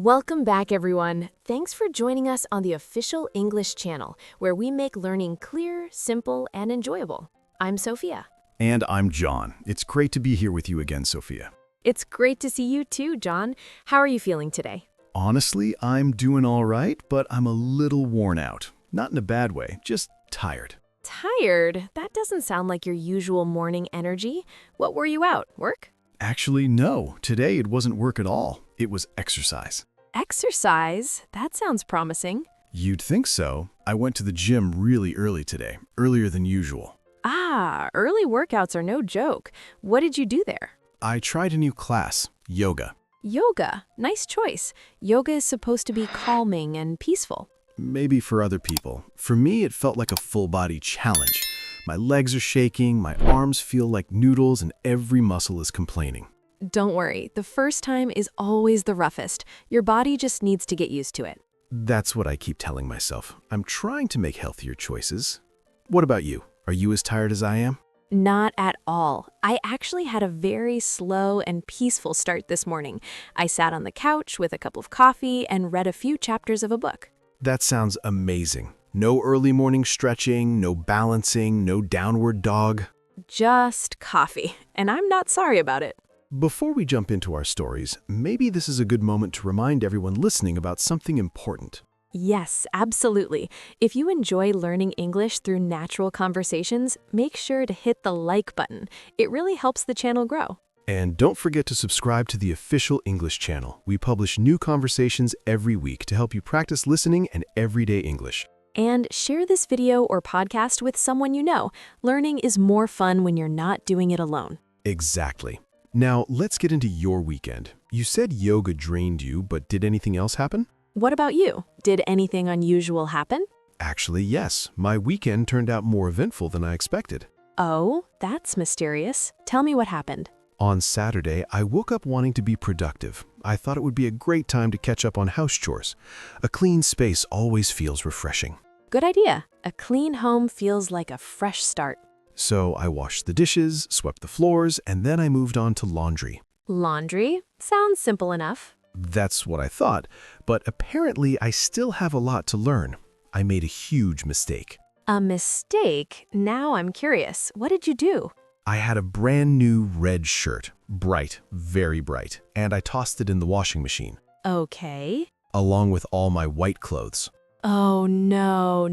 Welcome back, everyone. Thanks for joining us on the official English channel, where we make learning clear, simple, and enjoyable. I'm Sophia. And I'm John. It's great to be here with you again, Sophia. It's great to see you too, John. How are you feeling today? Honestly, I'm doing all right, but I'm a little worn out. Not in a bad way, just tired. Tired? That doesn't sound like your usual morning energy. What were you out? Work? Actually, no. Today it wasn't work at all. It was exercise. Exercise? That sounds promising. You'd think so. I went to the gym really early today, earlier than usual. Early workouts are no joke. What did you do there? I tried a new class, yoga. Yoga. Nice choice. Yoga is supposed to be calming and peaceful. Maybe for other people. For me, it felt like a full-body challenge. My legs are shaking, my arms feel like noodles, and every muscle is complaining. Don't worry, the first time is always the roughest. Your body just needs to get used to it. That's what I keep telling myself. I'm trying to make healthier choices. What about you? Are you as tired as I am? Not at all. I actually had a very slow and peaceful start this morning. I sat on the couch with a cup of coffee and read a few chapters of a book. That sounds amazing. No early morning stretching, no balancing, no downward dog. Just coffee, and I'm not sorry about it. Before we jump into our stories, maybe this is a good moment to remind everyone listening about something important. Yes, absolutely. If you enjoy learning English through natural conversations, make sure to hit the like button. It really helps the channel grow. And don't forget to subscribe to the official English channel. We publish new conversations every week to help you practice listening and everyday English. And share this video or podcast with someone you know. Learning is more fun when you're not doing it alone. Exactly. Now, let's get into your weekend. You said yoga drained you, but did anything else happen? What about you? Did anything unusual happen? Actually, yes. My weekend turned out more eventful than I expected. Oh, that's mysterious. Tell me what happened. On Saturday, I woke up wanting to be productive. I thought it would be a great time to catch up on house chores. A clean space always feels refreshing. Good idea. A clean home feels like a fresh start. So I washed the dishes, swept the floors, and then I moved on to laundry. Laundry? Sounds simple enough. That's what I thought, but apparently I still have a lot to learn. I made a huge mistake. A mistake? Now I'm curious. What did you do? I had a brand new red shirt, bright, very bright, and I tossed it in the washing machine. Okay. Along with all my white clothes. Oh, no,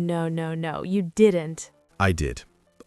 you didn't. I did,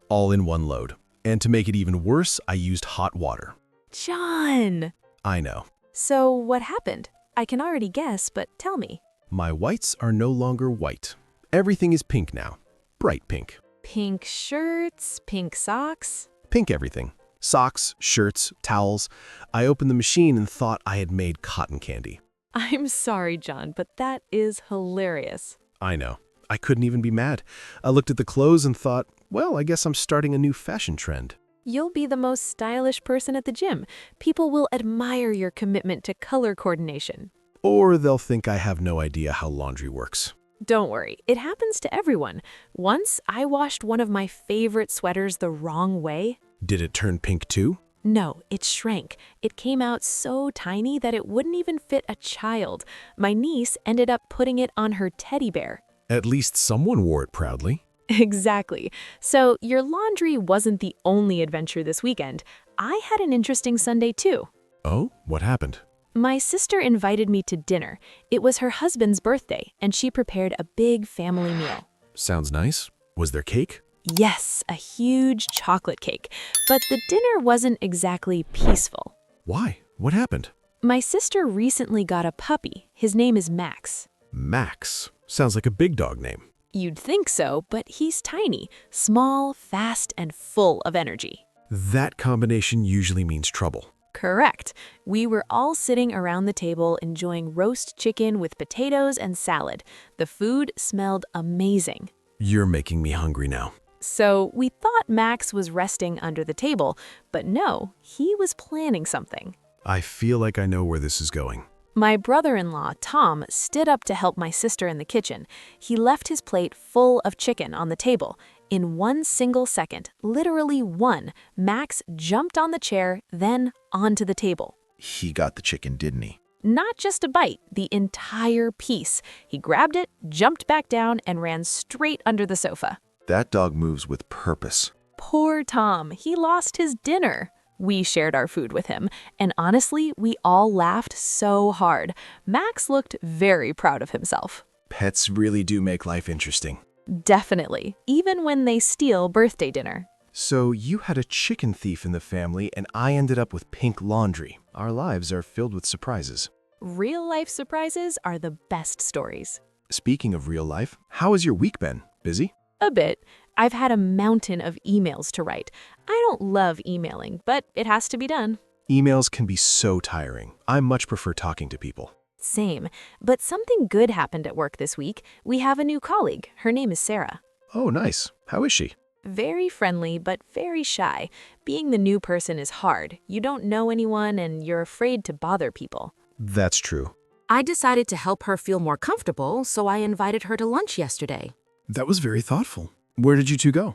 all in one load. And to make it even worse, I used hot water. John! I know. So what happened? I can already guess, but tell me. My whites are no longer white. Everything is pink now. Bright pink. Pink shirts, pink socks. Pink everything. Socks, shirts, towels. I opened the machine and thought I had made cotton candy. I'm sorry, John, but that is hilarious. I know. I couldn't even be mad. I looked at the clothes and thought, well, I guess I'm starting a new fashion trend. You'll be the most stylish person at the gym. People will admire your commitment to color coordination. Or they'll think I have no idea how laundry works. Don't worry, it happens to everyone. Once, I washed one of my favorite sweaters the wrong way. Did it turn pink too? No, it shrank. It came out so tiny that it wouldn't even fit a child. My niece ended up putting it on her teddy bear. At least someone wore it proudly. Exactly. So your laundry wasn't the only adventure this weekend. I had an interesting Sunday too. Oh, what happened? My sister invited me to dinner. It was her husband's birthday, and she prepared a big family meal. Sounds nice. Was there cake? Yes, a huge chocolate cake. But the dinner wasn't exactly peaceful. Why? What happened? My sister recently got a puppy. His name is Max. Max. Sounds like a big dog name. You'd think so, but he's tiny, small, fast, and full of energy. That combination usually means trouble. Correct. We were all sitting around the table enjoying roast chicken with potatoes and salad. The food smelled amazing. You're making me hungry now. So we thought Max was resting under the table, but no, he was planning something. I feel like I know where this is going. My brother-in-law, Tom, stood up to help my sister in the kitchen. He left his plate full of chicken on the table. In one single second, literally one, Max jumped on the chair, then onto the table. He got the chicken, didn't he? Not just a bite, the entire piece. He grabbed it, jumped back down, and ran straight under the sofa. That dog moves with purpose. Poor Tom, he lost his dinner. We shared our food with him, and honestly, we all laughed so hard. Max looked very proud of himself. Pets really do make life interesting. Definitely, even when they steal birthday dinner. So you had a chicken thief in the family, and I ended up with pink laundry. Our lives are filled with surprises. Real-life surprises are the best stories. Speaking of real life, how has your week been? Busy? A bit. I've had a mountain of emails to write. I don't love emailing, but it has to be done. Emails can be so tiring. I much prefer talking to people. Same, but something good happened at work this week. We have a new colleague. Her name is Sarah. Oh, nice. How is she? Very friendly, but very shy. Being the new person is hard. You don't know anyone and you're afraid to bother people. That's true. I decided to help her feel more comfortable, so I invited her to lunch yesterday. That was very thoughtful. Where did you two go?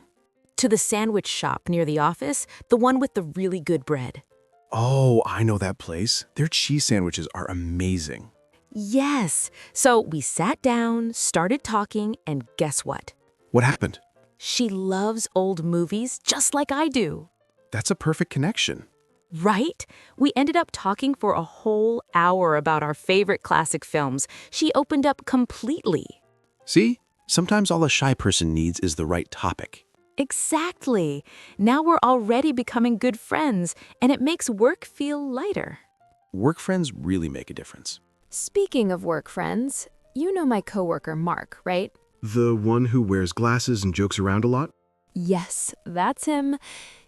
To the sandwich shop near the office, the one with the really good bread. Oh, I know that place. Their cheese sandwiches are amazing. Yes. So we sat down, started talking, and guess what? What happened? She loves old movies just like I do. That's a perfect connection. Right? We ended up talking for a whole hour about our favorite classic films. She opened up completely. See? Sometimes all a shy person needs is the right topic. Exactly. Now we're already becoming good friends, and it makes work feel lighter. Work friends really make a difference. Speaking of work friends, you know my coworker Mark, right? The one who wears glasses and jokes around a lot? Yes, that's him.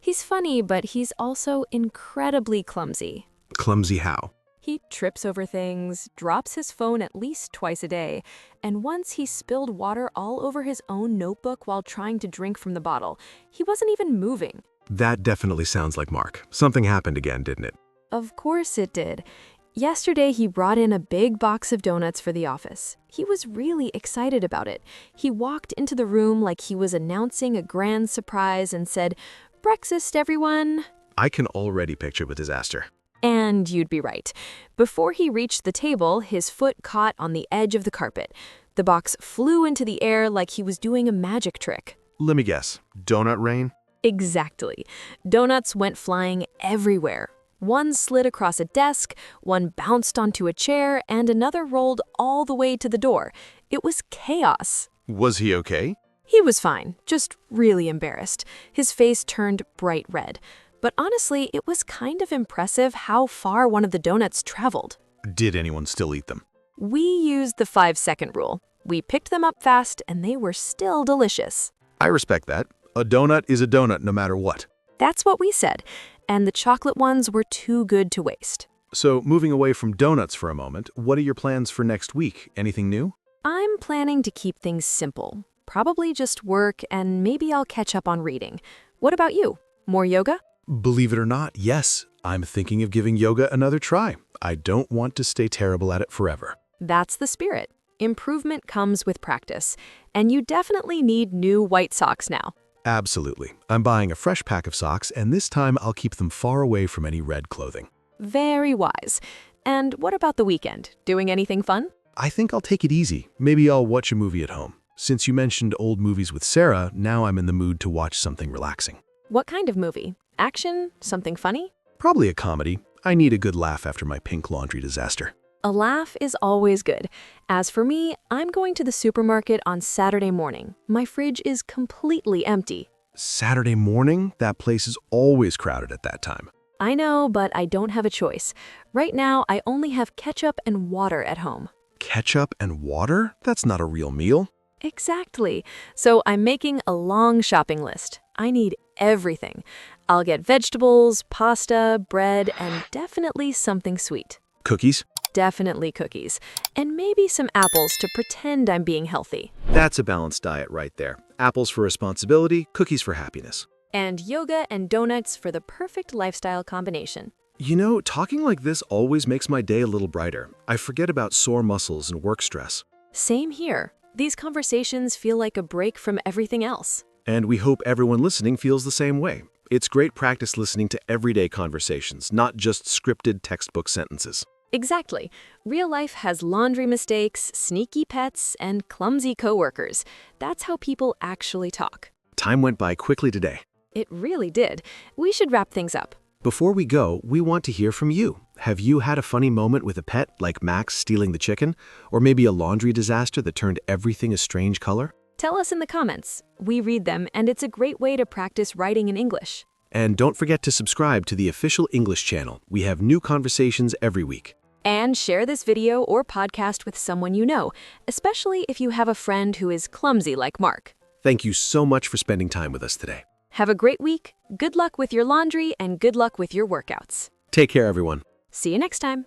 He's funny, but he's also incredibly clumsy. Clumsy how? He trips over things, drops his phone at least twice a day, and once he spilled water all over his own notebook while trying to drink from the bottle. He wasn't even moving. That definitely sounds like Mark. Something happened again, didn't it? Of course it did. Yesterday, he brought in a big box of donuts for the office. He was really excited about it. He walked into the room like he was announcing a grand surprise and said, "Breakfast, everyone." I can already picture the disaster. And you'd be right. Before he reached the table, his foot caught on the edge of the carpet. The box flew into the air like he was doing a magic trick. Let me guess. Donut rain? Exactly. Donuts went flying everywhere. One slid across a desk, one bounced onto a chair, and another rolled all the way to the door. It was chaos. Was he okay? He was fine, just really embarrassed. His face turned bright red. But honestly, it was kind of impressive how far one of the donuts traveled. Did anyone still eat them? We used the 5-second rule. We picked them up fast, and they were still delicious. I respect that. A donut is a donut no matter what. That's what we said, and the chocolate ones were too good to waste. So, moving away from donuts for a moment, what are your plans for next week? Anything new? I'm planning to keep things simple. Probably just work, and maybe I'll catch up on reading. What about you? More yoga? Believe it or not, yes. I'm thinking of giving yoga another try. I don't want to stay terrible at it forever. That's the spirit. Improvement comes with practice, and you definitely need new white socks now. Absolutely. I'm buying a fresh pack of socks, and this time I'll keep them far away from any red clothing. Very wise. And what about the weekend? Doing anything fun? I think I'll take it easy. Maybe I'll watch a movie at home. Since you mentioned old movies with Sarah, now I'm in the mood to watch something relaxing. What kind of movie? Action? Something funny? Probably a comedy. I need a good laugh after my pink laundry disaster. A laugh is always good. As for me, I'm going to the supermarket on Saturday morning. My fridge is completely empty. Saturday morning? That place is always crowded at that time. I know, but I don't have a choice. Right now, I only have ketchup and water at home. Ketchup and water? That's not a real meal. Exactly. So I'm making a long shopping list. I need everything. I'll get vegetables, pasta, bread, and definitely something sweet. Cookies? Definitely cookies. And maybe some apples to pretend I'm being healthy. That's a balanced diet right there. Apples for responsibility, cookies for happiness. And yoga and donuts for the perfect lifestyle combination. You know, talking like this always makes my day a little brighter. I forget about sore muscles and work stress. Same here. These conversations feel like a break from everything else. And we hope everyone listening feels the same way. It's great practice listening to everyday conversations, not just scripted textbook sentences. Exactly. Real life has laundry mistakes, sneaky pets, and clumsy coworkers. That's how people actually talk. Time went by quickly today. It really did. We should wrap things up. Before we go, we want to hear from you. Have you had a funny moment with a pet, like Max stealing the chicken? Or maybe a laundry disaster that turned everything a strange color? Tell us in the comments. We read them, and it's a great way to practice writing in English. And don't forget to subscribe to the official English channel. We have new conversations every week. And share this video or podcast with someone you know, especially if you have a friend who is clumsy like Mark. Thank you so much for spending time with us today. Have a great week. Good luck with your laundry and good luck with your workouts. Take care, everyone. See you next time.